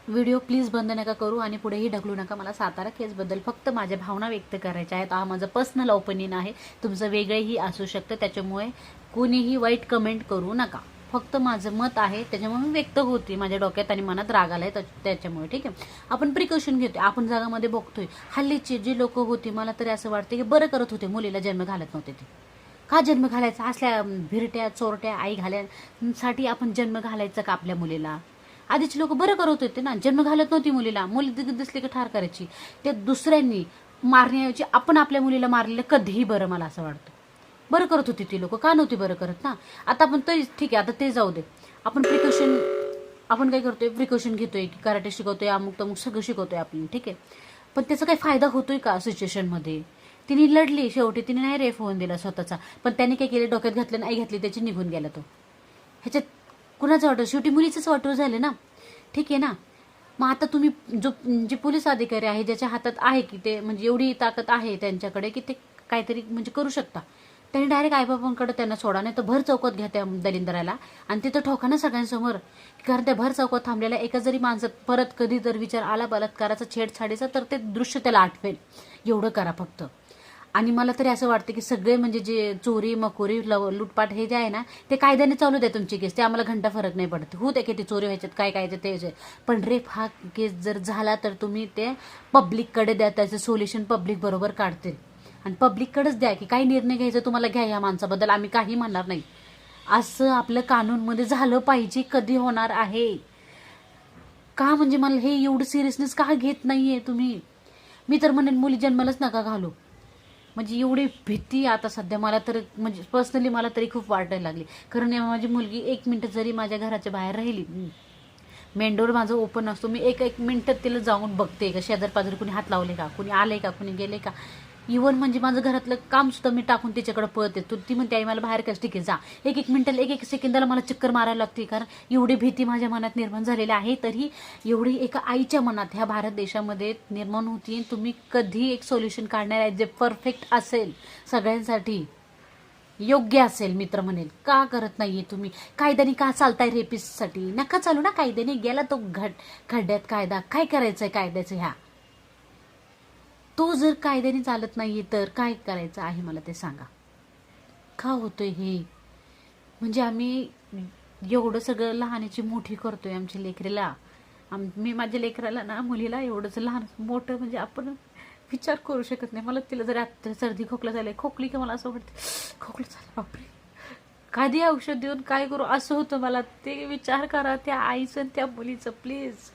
Video please बंद नका करू आणि पुढेही ढकलू नका. मला सातारा केसबद्दल फक्त माझ्या भावना व्यक्त करायच्या आहेत. हा माझं पर्सनल ओपिनियन आहे, तुमचं वेगळंही असू शकतं, त्याच्यामुळे कोणीही वाईट कमेंट करू नका. फक्त माझं मत आहे, त्याच्यामुळे मी व्यक्त होते. माझ्या डोक्यात आणि मनात राग आलाय त्याच्यामुळे. ठीक आहे, आपण प्रिकॉशन घेतोय. आपण जगामध्ये बघतोय हल्लीचे जे लोक होते, मला तरी असं वाटतं की बरं करत होते, मुलीला जन्म घालत नव्हते ते. का जन्म घालायचा? असल्या भिरट्या चोरट्या आई घाल्यासाठी आपण जन्म घालायचा का आपल्या मुलीला? आधीचे लोक बरं करत होते ना, जन्म घालत नव्हती मुलीला. मुली दिसली की ठार करायची. ते दुसऱ्यांनी मारण्याऐवजी आपण आपल्या मुलीला मारलेलं कधीही बरं, मला असं वाटतं. बरं करत होती ती लोक, का नव्हती बरं करत ना? आता आपण ते ठीक आहे, आता ते जाऊ दे. आपण आपण काय करतोय, प्रिकॉशन घेतोय की कराटे शिकवतोय, अमुक तमुक सगळं शिकवतोय आपण, ठीक आहे. पण त्याचा काही फायदा होतोय का सिच्युएशनमध्ये? तिने लढली, शेवटी तिने नाही रेफ होऊन दिला स्वतःचा, पण त्याने काय केलं, डोक्यात घातलं, नाही घातली, त्याची निघून गेला तो. ह्याच्यात कुणाचं वाटू? शेवटी मुलीचंच वाटू झालं ना. ठीक आहे ना. मग आता तुम्ही जे पोलीस अधिकारी आहे, ज्याच्या हातात आहे की ते, म्हणजे एवढी ताकद आहे त्यांच्याकडे की ते काहीतरी म्हणजे करू शकता, त्यांनी डायरेक्ट आईबापांकडे त्यांना सोडा, नाही तर भर चौकात घ्या त्या दलिंदराला आणि तिथं ठोका ना सगळ्यांसमोर. कारण त्या भर चौकात थांबलेल्या एका जरी माणसात परत कधी जर विचार आला बलात्काराचा, छेडछाडीचा, तर ते दृश्य त्याला आठवेल. एवढं करा फक्त. आणि मला तरी असं वाटतं की सगळे म्हणजे जे चोरी मकोरी लुटपाट हे जे आहे ना, ते कायद्याने चालू द्या तुमची केस. ते आम्हाला घंटा फरक नाही पडत. होऊ द्या की ते चोरी व्हायच्यात, काय काय ते. पण रेप हा केस जर झाला तर तुम्ही ते पब्लिककडे द्या. त्याचं सोल्युशन पब्लिक बरोबर काढतील. आणि पब्लिककडेच द्या की काही निर्णय घ्यायचा तुम्हाला घ्या या माणसाबद्दल, आम्ही काही म्हणणार नाही. असं आपलं कानूनमध्ये झालं पाहिजे. कधी होणार आहे का? म्हणजे मला हे एवढं सिरियसनेस का घेत नाहीये तुम्ही? मी तर म्हणेन मुली जन्मालाच नका घालू. म्हणजे एवढी भीती आता सध्या मला तर, म्हणजे पर्सनली मला तरी खूप वाटायला लागली. कारण माझी मुलगी 1 मिनिट जरी माझ्या घराच्या बाहेर राहिली, मेन डोर माझं ओपन असतो, मी एक मिनिटात तिला जाऊन बघते का शेजार पाजारी कुणी हात लावले का, कुणी आले का, कुणी गेले का. इव्हन म्हणजे माझं घरातलं काम सुद्धा मी टाकून तिच्याकडे पळते. ती म्हणते आई मला बाहेर कसं, ठीक आहे जा. एक मिनिटाला एक सेकंदाला मला चक्कर मारायला लागते, कारण एवढी भीती माझ्या मनात निर्माण झालेली आहे. तरी एवढी एका आईच्या मनात ह्या भारत देशामध्ये निर्माण होती. तुम्ही कधी एक सोल्युशन काढणार आहे जे परफेक्ट असेल, सगळ्यांसाठी योग्य असेल. मित्र म्हणेल का करत नाहीये तुम्ही? कायद्याने का चालताय रेपिस्टसाठी? नका चालू ना कायद्याने. गेला तो खड्ड्यात कायदा. काय करायचंय कायद्याचं? ह्या तो जर कायद्याने चालत नाहीये तर काय करायचं आहे मला ते सांगा. का होतोय हे? म्हणजे आम्ही एवढं सगळं लहानाची मोठी करतोय आमच्या लेकरीला. मी माझ्या लेकराला ना, मुलीला एवढंच लहान मोठं म्हणजे आपण विचार करू शकत नाही. मला तिला जर आता सर्दी खोकला झालाय, खोकली की मला असं वाटतं खोकला झालं, बापरे कधी औषध देऊन काय करू असं होतं मला. ते विचार करा त्या आईचं त्या मुलीचं प्लीज.